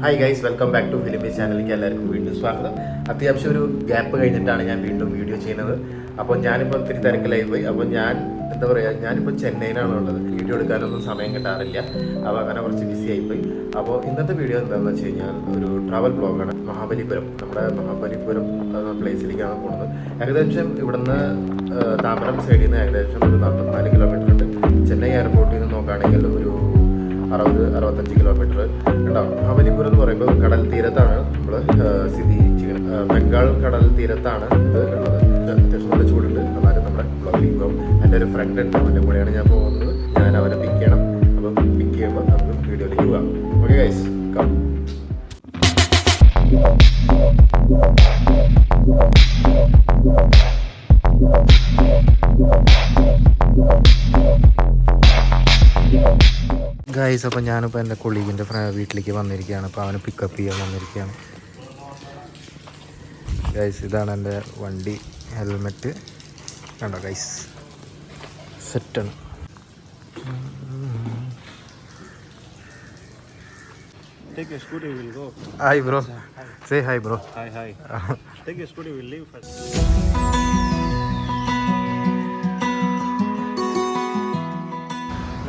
Hi guys, welcome back to filmy ചാനലിലേക്ക് എല്ലാവർക്കും വീണ്ടും സ്വാഗതം. അത്യാവശ്യം ഒരു ഗ്യാപ്പ് കഴിഞ്ഞിട്ടാണ് ഞാൻ വീണ്ടും വീഡിയോ ചെയ്യുന്നത്. അപ്പോൾ ഞാനിപ്പോൾ ഒത്തിരി തിരക്കിലായി പോയി. അപ്പോൾ എന്താ പറയുക, ഞാനിപ്പോൾ ചെന്നൈയിലാണ് ഉള്ളത്. വീഡിയോ എടുക്കാനൊന്നും സമയം കിട്ടാറില്ല. അപ്പോൾ അങ്ങനെ കുറച്ച് ബിസി ആയിപ്പോയി. അപ്പോൾ ഇന്നത്തെ വീഡിയോ എന്താണെന്ന് വെച്ച് കഴിഞ്ഞാൽ ഒരു ട്രാവൽ ബ്ലോഗാണ്. മഹാബലിപുരം, നമ്മുടെ മഹാബലിപുരം എന്ന പ്ലേസിലേക്കാണ് പോകുന്നത്. ഏകദേശം ഇവിടുന്ന് താമരം സൈഡിൽ നിന്ന് ഏകദേശം ഒരു 44 കിലോമീറ്റർ ഉണ്ട്. ചെന്നൈ എയർപോർട്ടിൽ നിന്ന് നോക്കുകയാണെങ്കിൽ ഒരു 60-65 കിലോമീറ്റർ ഉണ്ടാവും. മഹാബലിപുരം എന്ന് പറയുമ്പോൾ കടൽ തീരത്താണ് നമ്മൾ സ്ഥിതി ചെയ്യുന്നത്. ബംഗാൾ കടൽ തീരത്താണ് ഇത് ഉള്ളത്. അത്യാവശ്യം നല്ല ചൂടുണ്ട്. എന്നാലും നമ്മുടെ ബ്ലോഗിലേക്ക് പോകും. എൻ്റെ ഒരു ഫ്രണ്ട് ഉണ്ട്, അവൻ്റെ കൂടെയാണ് ഞാൻ പോകുന്നത്. ഞാൻ അവനെ പിക്ക് ചെയ്യണം. അപ്പം പിക്ക് ചെയ്യുമ്പോൾ നമുക്ക് വീഡിയോയിലേക്ക് പോകാം. Okay guys, come. ഗൈസ്, അപ്പോൾ ഞാനിപ്പോൾ എൻ്റെ കൊളീഗിൻ്റെ വീട്ടിലേക്ക് വന്നിരിക്കുകയാണ്. അപ്പോൾ അവനെ പിക്കപ്പ് ചെയ്യാൻ വന്നിരിക്കുകയാണ്. ഗൈസ്, ഇതാണ് എൻ്റെ വണ്ടി. ഹെൽമെറ്റ് കണ്ടോ ഗൈസ്, സെറ്റാണ്. Take your scooty, we'll go. Hi bro. Say hi bro. Hi. Take your scooty, we'll leave first.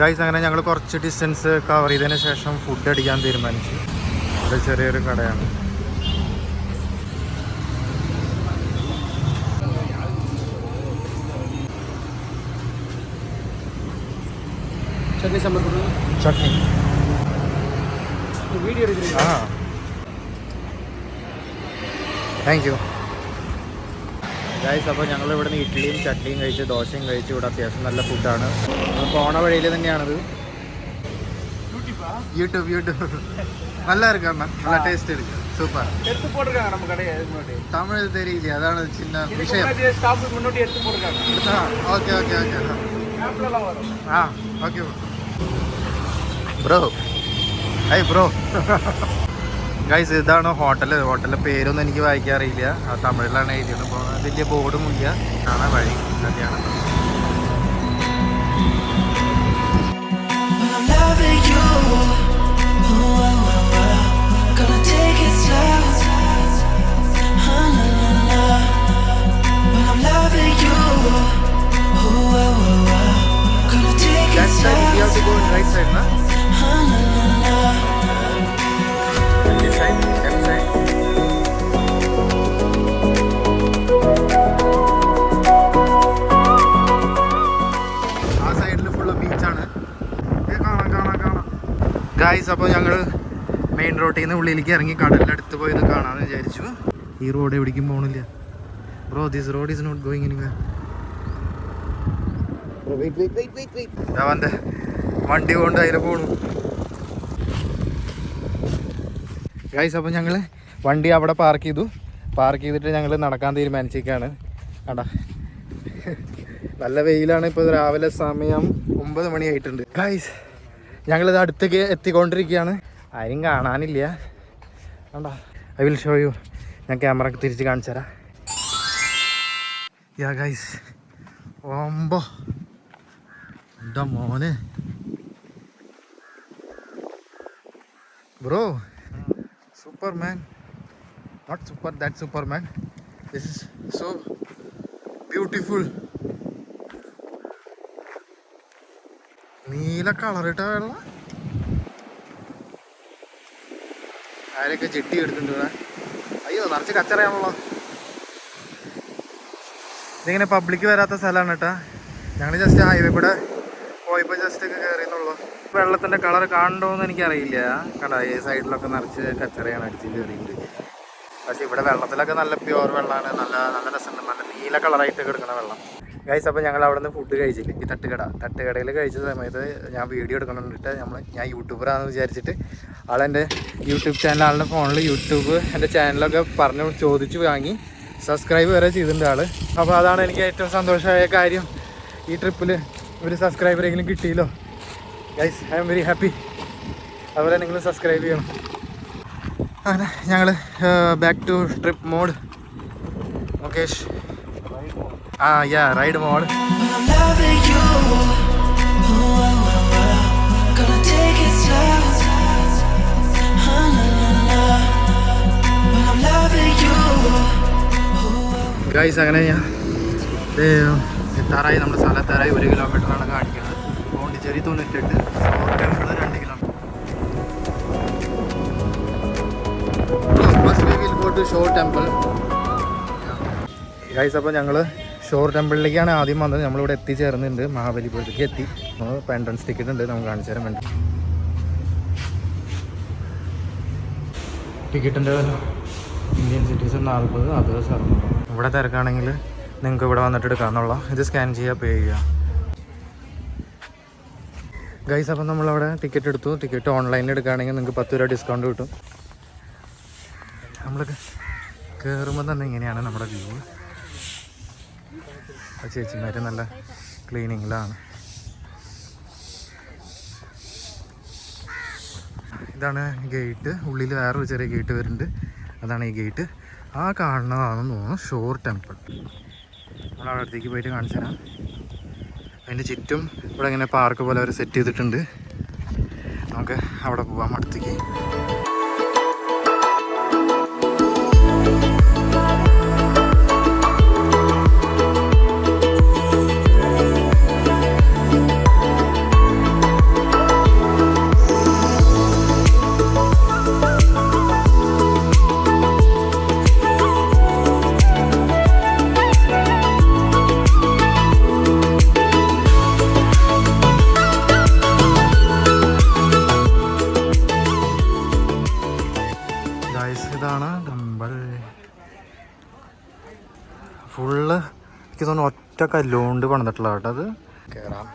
Guys, അങ്ങനെ ഞങ്ങൾ കുറച്ച് ഡിസ്റ്റൻസ് കവർ ചെയ്തതിന് ശേഷം ഫുഡ് അടിക്കാൻ തീരുമാനിച്ചു. അത് ചെറിയൊരു കടയാണ്. ചട്നി ആ, താങ്ക് യു ഗൈസ്. അപ്പോൾ ഞങ്ങൾ ഇവിടുന്ന് ഇഡ്ഡലിയും ചട്നിയും കഴിച്ച് ദോശയും കഴിച്ച്. ഇവിടെ അത്യാവശ്യം നല്ല ഫുഡാണ്. പോണ വഴിയിൽ തന്നെയാണിത്. യൂട്യൂബ് நல்லா இருக்கு அண்ணா, நல்ல டேஸ்ட் இருக்கு, சூப்பர். எடுத்து போட்டுருக்காங்க நம்ம கடையை முன்னாடி. தமிழ் தெரியல, அതാണ് சின்ன விஷயம். ஸ்டாப்புக்கு முன்னாடி எடுத்து போட்டுருக்காங்க. ஓகே மேப்லலாம் வரும். Okay bro. Hi bro. Guys, ഇതാണ് ഹോട്ടലിൻ്റെ പേരൊന്നും എനിക്ക് വായിക്കാൻ അറിയില്ല. തമിഴിലാണ് എഴുതിയത്. അപ്പോൾ വലിയ ബോർഡും ഇല്ല. കാണാൻ വഴി ഇതൊക്കെയാണ്. Right side na guys. അപ്പോൾ ഞങ്ങൾ മെയിൻ റോഡിൽ നിന്ന് ഉള്ളിലേക്ക് ഇറങ്ങി കടലിൻ്റെ അടുത്ത് പോയി ഇത് കാണാമെന്ന് വിചാരിച്ചു. ഈ റോഡ് എവിടേക്കും പോകണില്ല bro. This road is not going anywhere. അവൻ്റെ വണ്ടി കൊണ്ട് അതിൽ പോണു ഗൈസ്. അപ്പോൾ ഞങ്ങൾ വണ്ടി അവിടെ പാർക്ക് ചെയ്തിട്ട് ഞങ്ങൾ നടക്കാൻ തീരുമാനിച്ചിരിക്കുകയാണ്. കണ്ടാ, നല്ല വെയിലാണ്. ഇപ്പോൾ രാവിലെ സമയം 9 മണിയായിട്ടുണ്ട് ഗൈസ്. ഞങ്ങളിത് അടുത്തേക്ക് എത്തിക്കൊണ്ടിരിക്കുകയാണ്. ആരും കാണാനില്ല. കണ്ടാ, ഐ വിൽ ഷോ യു. ഞാൻ ക്യാമറ തിരിച്ച് കാണിച്ചു തരാം. യാ ഗൈസ്, ഓമ്പോ എന്താ മോനെ bro. Superman, not super, that Superman. This is so beautiful. നീല കളറിട്ട വെള്ളം. ആരൊക്കെ ചെട്ടി എടുത്തിട്ടുണ്ട് ഇവിടെ. അയ്യോ, നിറച്ച് കച്ചറയാണല്ലോ. ഇതിങ്ങനെ പബ്ലിക് വരാത്ത സ്ഥലമാണ് കേട്ടോ. ഞങ്ങൾ ജസ്റ്റ് ഹൈവേ കൂടെ പോയപ്പോൾ ജസ്റ്റ് ഒക്കെ കയറിയെന്നുള്ളൂ. വെള്ളത്തിൻ്റെ കളർ കാണണ്ടോയെന്ന് എനിക്കറിയില്ല. കണ്ടോ, ഈ സൈഡിലൊക്കെ നിറച്ച് കച്ചറയാണ് അടിച്ച് കയറിയിട്ട്. പക്ഷേ ഇവിടെ വെള്ളത്തിലൊക്കെ നല്ല പ്യുവർ വെള്ളമാണ്. നല്ല രസമുണ്ട്. നല്ല നീല കളറായിട്ട് കിടക്കുന്ന വെള്ളം ഗൈസ്. അപ്പോൾ ഞങ്ങൾ അവിടെ നിന്ന് ഫുഡ് കഴിച്ചില്ല. ഈ തട്ടുകടയിൽ കഴിച്ച സമയത്ത് ഞാൻ വീഡിയോ എടുക്കണമെന്നിട്ട് ഞാൻ യൂട്യൂബറാണെന്ന് വിചാരിച്ചിട്ട് ആളെൻ്റെ യൂട്യൂബ് ചാനൽ, ആളുടെ ഫോണിൽ യൂട്യൂബ് എൻ്റെ ചാനലൊക്കെ ചോദിച്ച് വാങ്ങി സബ്സ്ക്രൈബ് വരെ ചെയ്തിട്ടുണ്ട് ആൾ. അപ്പോൾ അതാണ് എനിക്ക് ഏറ്റവും സന്തോഷമായ കാര്യം. ഈ ട്രിപ്പിൽ ഒരു സബ്സ്ക്രൈബറെങ്കിലും കിട്ടിയല്ലോ guys. I am very happy. അതുപോലെ നിങ്ങൾ സബ്സ്ക്രൈബ് ചെയ്യണം. അങ്ങനെ ഞങ്ങൾ back to trip mode. Mukesh, ride mode. Gonna take it slow. Guys അങ്ങനെ ഞാൻ എത്താറായി, നമ്മുടെ സ്ഥലത്താറായി. 1 കിലോമീറ്ററാണ് കാണിക്കുന്നത്. Pondicherry 98, shore temple 2 kilometre. First we will go to shore temple. Guys അപ്പോൾ ഞങ്ങൾ ഷോർ ടെമ്പിളിലേക്കാണ് ആദ്യം വന്നത്. നമ്മളിവിടെ എത്തിച്ചേർന്നിട്ടുണ്ട്, മഹാബലിപുരത്തേക്ക് എത്തി. ഇപ്പോൾ എൻട്രൻസ് ടിക്കറ്റ് ഉണ്ട്, നമുക്ക് കാണിച്ചു തരാൻ വേണ്ടി. ടിക്കറ്റിൻ്റെ ഇന്ത്യൻ സിറ്റീസൺ 40, അതേഴ്സ് 600. ഇവിടെ തിരക്കാണെങ്കിൽ നിങ്ങൾക്ക് ഇവിടെ വന്നിട്ട് എടുക്കാമെന്നുള്ള. ഇത് സ്കാൻ ചെയ്യുക, പേ ചെയ്യുക. ഗൈസ് അപ്പം നമ്മളവിടെ ടിക്കറ്റ് എടുത്തു. ടിക്കറ്റ് ഓൺലൈനിൽ എടുക്കുകയാണെങ്കിൽ നിങ്ങൾക്ക് 10 രൂപ ഡിസ്കൗണ്ട് കിട്ടും. നമ്മൾ കയറുമ്പോൾ തന്നെ ഇങ്ങനെയാണ് നമ്മുടെ വ്യൂ. ചേച്ചിമാർ നല്ല ക്ലീനിങ്ങിലാണ്. ഇതാണ് ഗേറ്റ്. ഉള്ളിൽ വേറൊരു ചെറിയ ഗേറ്റ് വരുന്നുണ്ട്, അതാണ് ഈ ഗേറ്റ്. ആ കാണുന്നതാണെന്ന് തോന്നുന്നു ഷോർ ടെമ്പിൾ. നമ്മൾ അവിടെ അടുത്തേക്ക് പോയിട്ട് കാണിച്ചു തരാം. അതിൻ്റെ ചുറ്റും ഇവിടെ ഇങ്ങനെ പാർക്ക് പോലെ അവർ സെറ്റ് ചെയ്തിട്ടുണ്ട്. നമുക്ക് അവിടെ പോവാം അടുത്തേക്ക്. ഇതാണ് ടെമ്പിൾ. ഫുള്ള് എനിക്ക് തോന്നുന്നു ഒറ്റ കല്ലുകൊണ്ട് പണിതിട്ടുള്ള കേട്ടോ. അത് കയറാം.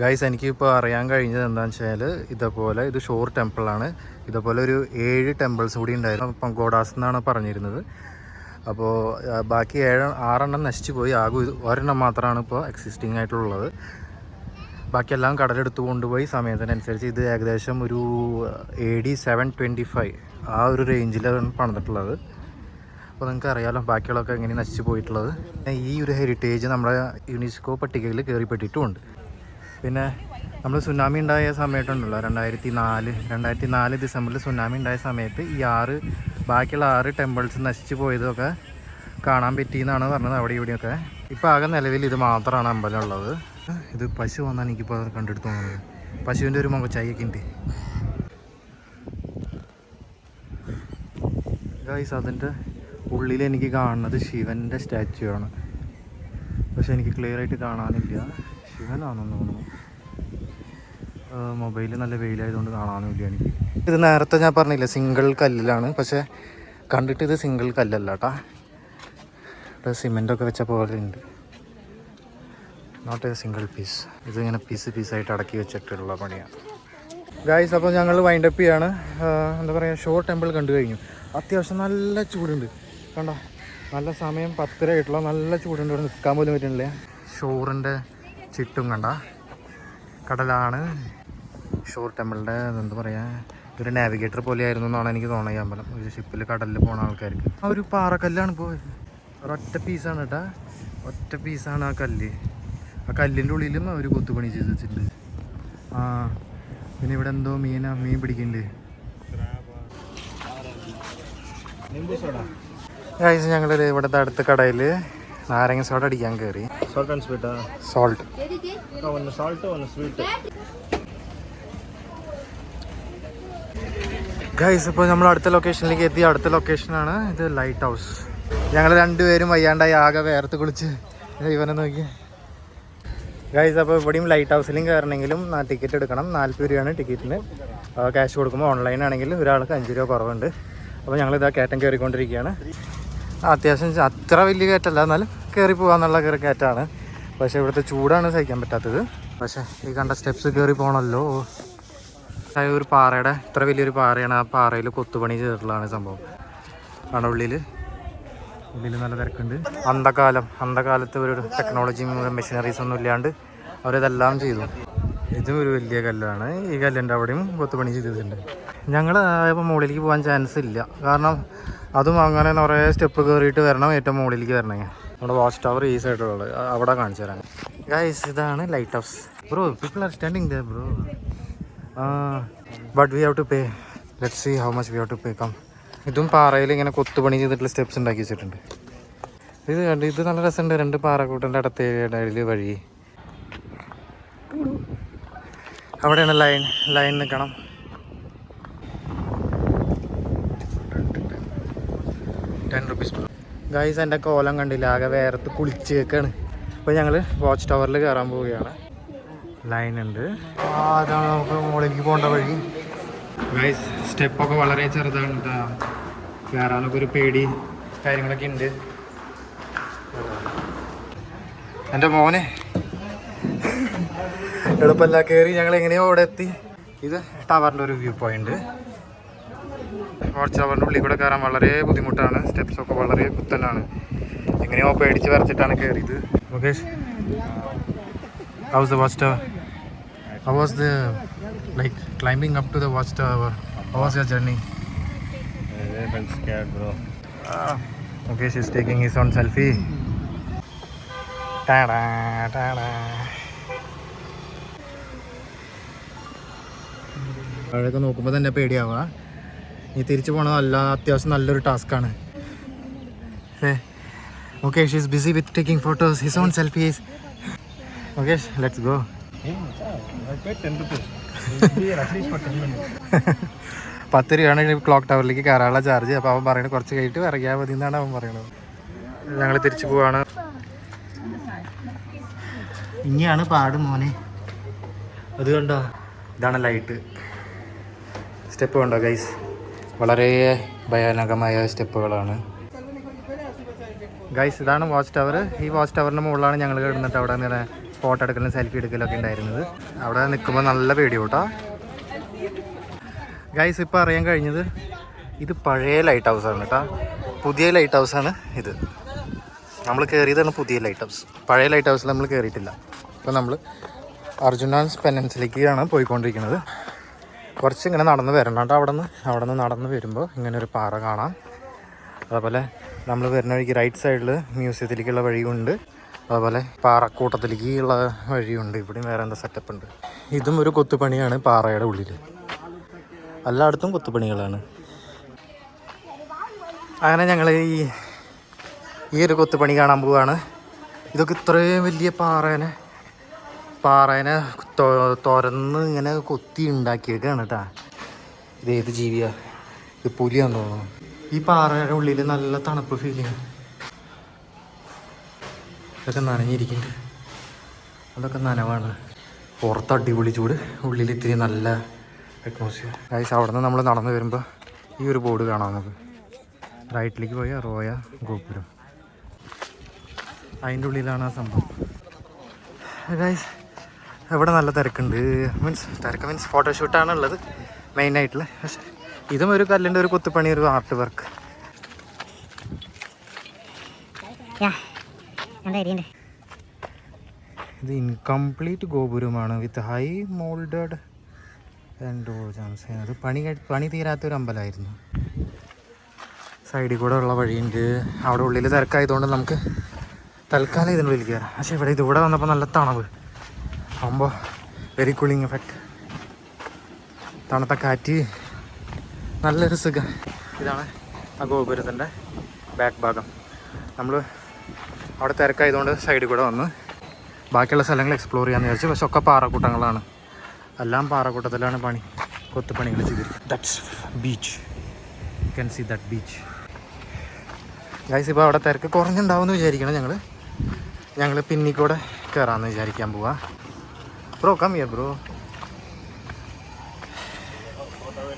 ഗൈസ് എനിക്കിപ്പോൾ അറിയാൻ കഴിഞ്ഞത് എന്താണെന്ന് വെച്ചാൽ ഇതേപോലെ ഇത് ഷോർ ടെമ്പിളാണ്. ഇതേപോലെ ഒരു 7 ടെമ്പിൾസ് കൂടി ഉണ്ടായിരുന്നു. പങ്കോഡാസ് എന്നാണ് പറഞ്ഞിരുന്നത്. അപ്പോൾ ബാക്കി 6 നശിച്ചു പോയി. ആകെ ഒരെണ്ണം മാത്രമാണ് ഇപ്പോൾ എക്സിസ്റ്റിംഗ് ആയിട്ടുള്ളത്. ബാക്കിയെല്ലാം കടലെടുത്ത് കൊണ്ടുപോയി സമയത്തിനനുസരിച്ച്. ഇത് ഏകദേശം ഒരു AD 725 ആ ഒരു റേഞ്ചിലാണ് പണിതിട്ടുള്ളത്. അപ്പോൾ നിങ്ങൾക്ക് അറിയാമല്ലോ ബാക്കിയുള്ളതൊക്കെ എങ്ങനെ നശിച്ചു പോയിട്ടുള്ളത്. ഈ ഒരു ഹെറിറ്റേജ് നമ്മുടെ യുനെസ്കോ പട്ടികയിൽ കയറിപ്പെട്ടിട്ടുമുണ്ട്. പിന്നെ നമ്മൾ സുനാമി ഉണ്ടായ സമയത്തുണ്ടല്ലോ 2004 ഡിസംബറിൽ സുനാമി ഉണ്ടായ സമയത്ത് ഈ ബാക്കിയുള്ള 6 ടെമ്പിൾസ് നശിച്ചു പോയതൊക്കെ കാണാൻ പറ്റിയെന്നാണ് പറഞ്ഞത് അവിടെ ഇവിടെയൊക്കെ. ഇപ്പോൾ ആകെ നിലവിൽ ഇത് മാത്രമാണ് അമ്പലം ഉള്ളത്. ഇത് പശു വന്നാണ് എനിക്കിപ്പോൾ കണ്ടെടുത്ത് തോന്നുന്നത്. പശുവിൻ്റെ ഒരു മുഖച്ചായൊക്കെ ഉണ്ട്. ഗൈസ് അതിൻ്റെ ഉള്ളിൽ എനിക്ക് കാണുന്നത് ശിവൻ്റെ സ്റ്റാച്ചു ആണ്. പക്ഷെ എനിക്ക് ക്ലിയർ ആയിട്ട് കാണാനില്ല. ശിവനാണെന്ന് തോന്നുന്നു. മൊബൈലിൽ നല്ല വെയിലായതുകൊണ്ട് കാണാനുമില്ല എനിക്ക്. ഇത് നേരത്തെ ഞാൻ പറഞ്ഞില്ല സിംഗിൾ കല്ലിലാണ്, പക്ഷെ കണ്ടിട്ട് ഇത് സിംഗിൾ കല്ലല്ല കേട്ടോ. ഇവിടെ സിമെൻ്റൊക്കെ വെച്ച പോലെ ഉണ്ട്. Not a single piece. ഇതിങ്ങനെ പീസായിട്ട് അടക്കി വെച്ചിട്ടുള്ള പണിയാണ്. ഗായ്സ് അപ്പോൾ ഞങ്ങൾ വൈൻഡപ്പ് ചെയ്യാണ്. എന്താ പറയുക, ഷോർ ടെമ്പിൾ കണ്ടു കഴിഞ്ഞു. അത്യാവശ്യം നല്ല ചൂടുണ്ട് കണ്ടോ. നല്ല സമയം 10:30 ആയിട്ടുള്ള നല്ല ചൂടുണ്ട്. ഇവിടെ നിൽക്കാൻ പോലും പറ്റുന്നില്ല. ഷോറിൻ്റെ ചുറ്റും കണ്ട കടലാണ്. ഷോർ ടെമ്പിളിൻ്റെ എന്താ പറയുക, ഒരു നാവിഗേറ്റർ പോലെയായിരുന്നു എന്നാണ് എനിക്ക് തോന്നുന്നത്. ഈ അമ്പലം ഒരു ഷിപ്പിൽ കടലിൽ പോകുന്ന ആൾക്കാർക്ക്. ആ ഒരു പാറക്കല്ലാണ് ഇപ്പോൾ. ഒരൊറ്റ പീസാണ് കേട്ടോ, ഒറ്റ പീസാണ് ആ കല്ല്. ആ കല്ലിൻ്റെ ഉള്ളിലും അവർ കൊത്തുപണി ചെയ്ത് വെച്ചിട്ടുണ്ട്. ആ പിന്നെ ഇവിടെ എന്തോ മീൻ പിടിക്കുന്നുണ്ട്. ഞങ്ങൾ ഇവിടുത്തെ അടുത്ത കടയിൽ നാരങ്ങ സോഡ അടിക്കാൻ കയറി. സോൾട്ട് ഗൈസ് ഇപ്പോൾ നമ്മൾ അടുത്ത ലൊക്കേഷനിലേക്ക് എത്തി. അടുത്ത ലൊക്കേഷനാണ് ഇത്, ലൈറ്റ് ഹൗസ്. ഞങ്ങൾ രണ്ടുപേരും വയ്യാണ്ടായി ആകെ വേർത്ത് കുളിച്ച് ഇവനെ നോക്കി. ഗൈസ് അപ്പോൾ ഇവിടെയും ലൈറ്റ് ഹൗസിലും കയറണമെങ്കിലും ടിക്കറ്റ് എടുക്കണം. 40 രൂപയാണ് ടിക്കറ്റിന്. ക്യാഷ് കൊടുക്കുമ്പോൾ ഓൺലൈൻ ആണെങ്കിൽ ഒരാൾക്ക് 5 രൂപ കുറവുണ്ട്. അപ്പോൾ ഞങ്ങളിതാ കയറ്റം കയറിക്കൊണ്ടിരിക്കുകയാണ്. അത്യാവശ്യം അത്ര വലിയ കയറ്റല്ല, എന്നാലും കയറി പോകാമെന്നുള്ള കയറ്റാണ്. പക്ഷേ ഇവിടുത്തെ ചൂടാണ് സഹിക്കാൻ പറ്റാത്തത്. പക്ഷേ ഈ കണ്ട സ്റ്റെപ്സ് കയറി പോകണമല്ലോ. ഒരു പാറയുടെ ഇത്ര വലിയൊരു പാറയാണ്. ആ പാറയിൽ കൊത്തുപണി ചെയ്തിട്ടുള്ളതാണ് സംഭവം. ആണ് ഉള്ളിൽ നല്ല തിരക്കുണ്ട്. അന്ധകാലത്ത് ഒരു ടെക്നോളജിയും മെഷീനറീസ് ഒന്നും ഇല്ലാണ്ട് അവരിതെല്ലാം ചെയ്തു. ഇതും ഒരു വലിയ കല്ലാണ്. ഈ കല്ലിൻ്റെ അവിടെയും കൊത്തുപണി ചെയ്തിട്ടുണ്ട്. ഞങ്ങൾ ഇപ്പോൾ മുകളിലേക്ക് പോകാൻ ചാൻസ് ഇല്ല. കാരണം അതും അങ്ങനെ കുറേ സ്റ്റെപ്പ് കയറിയിട്ട് വരണം ഏറ്റവും മുകളിലേക്ക് വരണമെങ്കിൽ. നമ്മുടെ വാച്ച് ടവർ ഈ സൈഡിലുള്ളത് അവിടെ കാണിച്ചു തരാം. ഗൈസ് ഇതാണ് lighthouse. Bro people are standing there bro. But we have to pay. Let's see how much we have to pay. Come. ഇതും പാറയിൽ ഇങ്ങനെ കൊത്തുപണി ചെയ്തിട്ടുള്ള സ്റ്റെപ്സ് ഉണ്ടാക്കി വെച്ചിട്ടുണ്ട്. ഇത് കണ്ട് ഇത് നല്ല രസമുണ്ട്. 2 പാറക്കൂട്ടൻ്റെ ഇടയിൽ വഴി. അവിടെയാണ് ലൈൻ നിൽക്കണം. ₹10 ഗൈസ്. എൻ്റെ കോലം കണ്ടില്ല, ആകെ വേർത്ത് കുളിച്ചേക്കാണ്. ഇപ്പോൾ ഞങ്ങൾ വാച്ച് ടവറിൽ കയറാൻ പോവുകയാണ്. ലൈൻ ഉണ്ട്. അതാണ് നമുക്ക് മുകളിലേക്ക് പോകേണ്ട വഴി. ഗൈസ് സ്റ്റെപ്പൊക്കെ വളരെ ചെറുതാണ് കേട്ടോ. കയറാനൊക്കെ ഒരു പേടി കാര്യങ്ങളൊക്കെ ഉണ്ട്. എൻ്റെ മോനെ എളുപ്പമല്ല. കയറി ഞങ്ങൾ എങ്ങനെയോ അവിടെ എത്തി. ഇത് ടവറിൻ്റെ ഒരു വ്യൂ പോയിന്റ്. വാച്ച് ടവറിൻ്റെ ഉള്ളിൽ കൂടെ കയറാൻ വളരെ ബുദ്ധിമുട്ടാണ്. സ്റ്റെപ്സൊക്കെ വളരെ കുത്തനാണ്. എങ്ങനെയോ പേടിച്ച് വരച്ചിട്ടാണ് കയറിയത്. Mukesh, how's the watch tower? How was the like climbing up to the watch tower? How was your journey? I felt scared, bro. Mukesh is taking his own selfie. Ta-da, ta-da. അവിടെയൊക്കെ നോക്കുമ്പോൾ തന്നെ പേടിയാവുക. ഈ തിരിച്ചു പോകണതല്ല, അത്യാവശ്യം നല്ലൊരു ടാസ്ക്കാണ്. Mukesh is busy with taking photos, his own selfies. Mukesh, let's go. I paid ₹10. Here at least for 10 minutes. 10 രൂപയാണ് clock ടവറിലേക്ക് കയറാനുള്ള charge. അപ്പോൾ അവൻ പറയുന്നത് കുറച്ച് കഴിഞ്ഞിട്ട് ഇറങ്ങിയാൽ മതി എന്നാണ് അവൻ പറയുന്നത്. ഞങ്ങൾ തിരിച്ചു പോവാണ്. ഇനിയാണ് പാട് മോനെ. അത് കണ്ടോ, ഇതാണ് ലൈറ്റ്. സ്റ്റെപ്പ് കണ്ടോ ഗൈസ്, വളരെ ഭയാനകമായ സ്റ്റെപ്പുകളാണ്. ഗൈസ് ഇതാണ് വാച്ച് ടവർ. ഈ വാച്ച് ടവറിൻ്റെ മുകളിലാണ് ഞങ്ങൾ കിടന്നിട്ട് അവിടെ നിന്ന് ഫോട്ടോ എടുക്കലും സെൽഫി എടുക്കലൊക്കെ ഉണ്ടായിരുന്നത്. അവിടെ നിൽക്കുമ്പോൾ നല്ല പേടി കേട്ടോ ഗൈസ്. ഇപ്പോൾ അറിയാൻ കഴിഞ്ഞത് ഇത് പഴയ ലൈറ്റ് ഹൗസാണ് കേട്ടോ. പുതിയ ലൈറ്റ് ഹൗസാണ് ഇത്. നമ്മൾ കയറിയതാണ് പുതിയ ലൈറ്റ് ഹൗസ്. പഴയ ലൈറ്റ് ഹൗസിൽ നമ്മൾ കയറിയിട്ടില്ല. ഇപ്പോൾ നമ്മൾ അർജുനാസ് പെനൻസിലേക്കാണ് പോയിക്കൊണ്ടിരിക്കുന്നത്. കുറച്ച് ഇങ്ങനെ നടന്ന് വരണം കേട്ടോ. അവിടെ നിന്ന് നടന്ന് വരുമ്പോൾ ഇങ്ങനെ ഒരു പാറ കാണാം. അതുപോലെ നമ്മൾ വരുന്ന വഴിക്ക് റൈറ്റ് സൈഡിൽ മ്യൂസിയത്തിലേക്കുള്ള വഴിയുണ്ട്. അതുപോലെ പാറക്കൂട്ടത്തിലേക്ക് ഉള്ള വഴിയുണ്ട്. ഇവിടെയും വേറെ എന്താ സെറ്റപ്പ് ഉണ്ട്. ഇതും ഒരു കൊത്തുപണിയാണ് പാറയുടെ ഉള്ളിൽ. എല്ലായിടത്തും കൊത്തുപണികളാണ്. അങ്ങനെ ഞങ്ങൾ ഈ ഒരു കൊത്തുപണി കാണാൻ പോവുകയാണ്. ഇതൊക്കെ ഇത്രയും വലിയ പാറേനെ തുറന്ന് ഇങ്ങനെ കൊത്തി ഉണ്ടാക്കിയേക്കാണ് കേട്ടോ. ഇത് ഏത് ജീവിയാ? ഇത് പുലിയാന്ന് തോന്നുന്നു. ഈ പാറയുടെ ഉള്ളിൽ നല്ല തണുപ്പ് ഫീൽ ചെയ്യും. ഇതൊക്കെ നനഞ്ഞിരിക്കുന്നുണ്ട്. അതൊക്കെ നനവാണ്. പുറത്ത് അടിപൊളി ചൂട്, ഉള്ളിൽ ഇത്തിരി നല്ല അറ്റ്മോസ്ഫിയർ. ഗൈസ് അവിടെ നിന്ന് നമ്മൾ നടന്നു വരുമ്പോൾ ഈ ഒരു ബോർഡ് കാണാം നമുക്ക്. റൈറ്റിലേക്ക് പോയ റോയ ഗോപുരം, അതിൻ്റെ ഉള്ളിലാണ് ആ സംഭവം. ഗൈസ് ഇവിടെ നല്ല തിരക്കുണ്ട്. മീൻസ് ഫോട്ടോഷൂട്ടാണ് ഉള്ളത് മെയിനായിട്ടുള്ള. പക്ഷേ ഇതും ഒരു കല്ലിൻ്റെ ഒരു കൊത്തുപണി, ഒരു ആർട്ട് വർക്ക്. ഇത് ഇൻകംപ്ലീറ്റ് ഗോപുരമാണ് with high moulded and doors. അത് പണി തീരാത്തൊരു അമ്പലമായിരുന്നു. സൈഡിൽ കൂടെ ഉള്ള വഴിയുണ്ട്. അവിടെ ഉള്ളിൽ തിരക്കായതുകൊണ്ട് നമുക്ക് തൽക്കാലം ഇതിനുള്ളിൽ കയറാം. പക്ഷേ ഇതിവിടെ വന്നപ്പോൾ നല്ല തണവ് ആകുമ്പോൾ വെരി കൂളിങ് എഫക്റ്റ്. തണുത്ത കാറ്റ്, നല്ലൊരു സുഖം. ഇതാണ് ആ ഗോപുരത്തിൻ്റെ ബാക്ക് ഭാഗം. നമ്മൾ അവിടെ തിരക്കായതുകൊണ്ട് സൈഡിൽ കൂടെ വന്ന് ബാക്കിയുള്ള സ്ഥലങ്ങൾ എക്സ്പ്ലോർ ചെയ്യാമെന്ന് വിചാരിച്ചു. പക്ഷെ ഒക്കെ പാറക്കൂട്ടങ്ങളാണ്. എല്ലാം പാറക്കൂട്ടത്തിലാണ് കൊത്തുപണികൾ ചെയ്തിരിക്കുന്നത്. That's beach. You can see that beach. Guys ഇപ്പോൾ അവിടെ തിരക്ക് കുറഞ്ഞുണ്ടാവുമെന്ന് വിചാരിക്കണം. ഞങ്ങൾ പിന്നിക്കൂടെ കയറാമെന്ന് വിചാരിക്കാൻ പോവാ. Bro come here bro.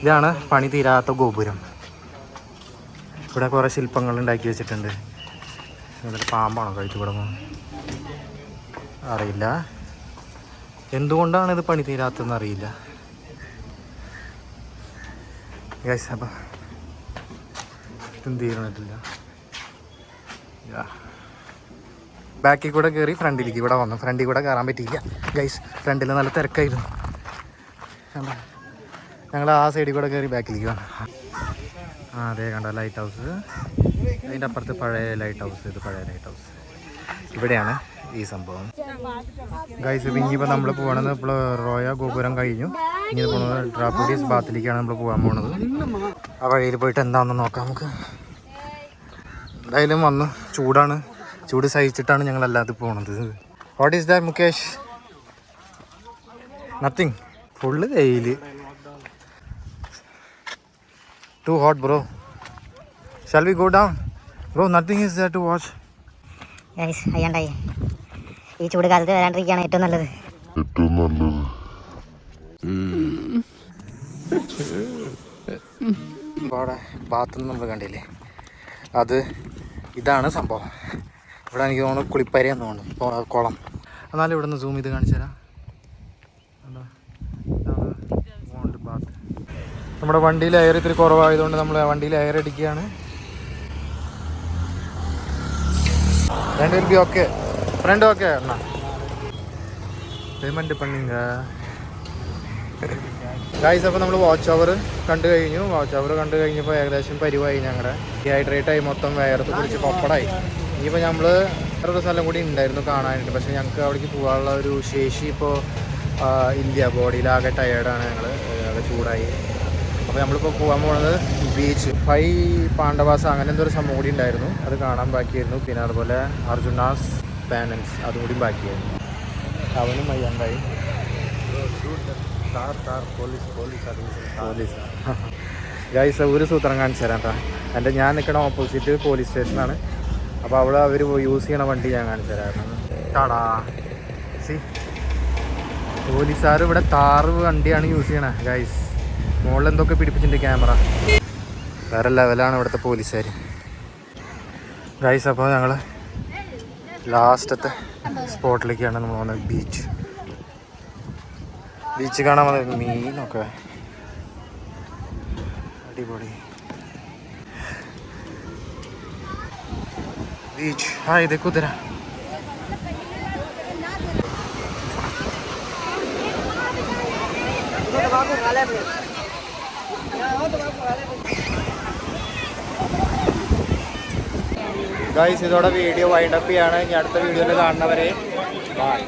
ഇതാണ് പണി തീരാത്ത ഗോപുരം. ഇവിടെ കുറേ ശില്പങ്ങൾ ഉണ്ടാക്കി വെച്ചിട്ടുണ്ട്. അതിൽ പാമ്പാണോ കഴിച്ചു തുടങ്ങും അറിയില്ല. എന്തുകൊണ്ടാണ് ഇത് പണി തീരാത്തതെന്ന് അറിയില്ല. ഗൈസ് അപ്പം ഇതും തീർന്നിട്ടില്ല. ബാക്കിൽ കൂടെ കയറി ഫ്രണ്ടിലേക്ക് ഇവിടെ വന്നു. ഫ്രണ്ടിൽ കൂടെ കയറാൻ പറ്റിയില്ല ഗൈസ്. ഫ്രണ്ടിൽ നല്ല തിരക്കായിരുന്നു. ഞങ്ങൾ ആ സൈഡിൽ കൂടെ കയറി ബാക്കിലേക്ക് വന്നു. അതെ കണ്ട ലൈറ്റ് ഹൗസ്. അതിൻ്റെ അപ്പുറത്ത് പഴയ ലൈറ്റ് ഹൗസ്. ഇത് പഴയ ലൈറ്റ് ഹൗസ്. ഇവിടെയാണ് ഈ സംഭവം. ഗൈസ് ഇപ്പം ഇനിയിപ്പോൾ നമ്മൾ പോകണത് ഇപ്പോൾ റോയ ഗോപുരം കഴിഞ്ഞു. ഇനി പോകുന്നത് ഡ്രാപ്പൂഡീസ് ബാത്തിലേക്കാണ് നമ്മൾ പോകാൻ പോകുന്നത്. ആ വഴിയിൽ പോയിട്ട് എന്താണെന്ന് നോക്കാം നമുക്ക്. എന്തായാലും വന്ന് ചൂടാണ്, ചൂട് സഹിച്ചിട്ടാണ് ഞങ്ങൾ അല്ലാതെ പോകുന്നത്. What is that Mukesh? Nothing, full വെയിൽ. Too hot bro. Shall we go down bro? Nothing is that to watch. അയ്യാണ്ടായി, ഈ ചൂട് കാലത്ത് വരാണ്ടിരിക്കുകയാണ് ഏറ്റവും നല്ലത്. അവിടെ ബാത്റൂം നമ്മൾ കണ്ടില്ലേ, അത് ഇതാണ് സംഭവം. ഇവിടെ എനിക്ക് തോന്നുന്നു കുളിപ്പരയെന്ന് തോന്നുന്നു, കുളം. എന്നാലും ഇവിടെ നിന്ന് സൂം ചെയ്ത് കാണിച്ചു തരാം. ഇതാണ് ബാത്ത്. നമ്മുടെ വണ്ടിയിൽ എയർ ഇത്തിരി കുറവായതുകൊണ്ട് നമ്മൾ വണ്ടിയിൽ എയർ അടിക്കുകയാണ്. രണ്ടുപേർക്ക് ഓക്കെ, ഫ്രണ്ട് ഓക്കെ അണ്ണാ, പേയ്മെൻറ്റ് പണിങ്ക ഗൈസ്. അപ്പോൾ നമ്മൾ വാച്ച് അവർ കണ്ടു കഴിഞ്ഞു. വാച്ച് അവർ കണ്ടു കഴിഞ്ഞപ്പോൾ ഏകദേശം പരിവായി. ഞങ്ങളുടെ ഡീഹൈഡ്രേറ്റായി, മൊത്തം വയറത്ത് കുടിച്ച് പപ്പടായി. ഇനിയിപ്പോൾ നമ്മൾ വേറൊരു സ്ഥലം കൂടി ഉണ്ടായിരുന്നു കാണാനായിട്ട്, പക്ഷേ ഞങ്ങൾക്ക് അവിടേക്ക് പോകാനുള്ള ഒരു ശേഷി ഇപ്പോൾ ഇല്ല. ബോഡിയിലാകെ ടയേർഡാണ് ഞങ്ങൾ, ആകെ ചൂടായി. അപ്പോൾ നമ്മളിപ്പോൾ പോകാൻ പോകുന്നത് ബീച്ച്. 5 പാണ്ഡവാസ് അങ്ങനെ എന്തോ ഒരു സംഭവം കൂടി ഉണ്ടായിരുന്നു, അത് കാണാൻ ബാക്കിയായിരുന്നു. പിന്നെ അതുപോലെ അർജുനാസ് പാനൽസ് അതും കൂടി ബാക്കിയായിരുന്നു. അവനും വയ്യാണ്ടായി. പോലീസ് ഗൈസ് ഒരു സൂത്രം കാണിച്ചു തരാം കേട്ടോ. ഞാൻ നിൽക്കണ ഓപ്പോസിറ്റ് പോലീസ് സ്റ്റേഷനാണ്. അപ്പോൾ അവിടെ അവർ യൂസ് ചെയ്യണ വണ്ടി ഞാൻ കാണിച്ചു തരാമായിരുന്നു. ടാടാ, സി പോലീസുകാർ ഇവിടെ താറ് വണ്ടിയാണ് യൂസ് ചെയ്യണേ ഗൈസ്. മുകളിൽ എന്തൊക്കെ പിടിപ്പിച്ചിട്ടുണ്ട് ക്യാമറ. വേറെ ലെവലാണ് ഇവിടുത്തെ പോലീസുകാർ ഗൈസ്. അപ്പോൾ ഞങ്ങൾ ലാസ്റ്റത്തെ സ്പോട്ടിലേക്കാണ് നമ്മൾ പോകുന്നത്. ബീച്ച് കാണാൻ വന്നത്. മീനൊക്കെ അടിപൊളി ബീച്ച്. ഇത് കുതിര. ഗൈസ് ഇതോടെ വീഡിയോ വൈൻഡപ്പ് ചെയ്യാണ്. ഇനി അടുത്ത വീഡിയോയിൽ കാണുന്നവരെ ബൈ.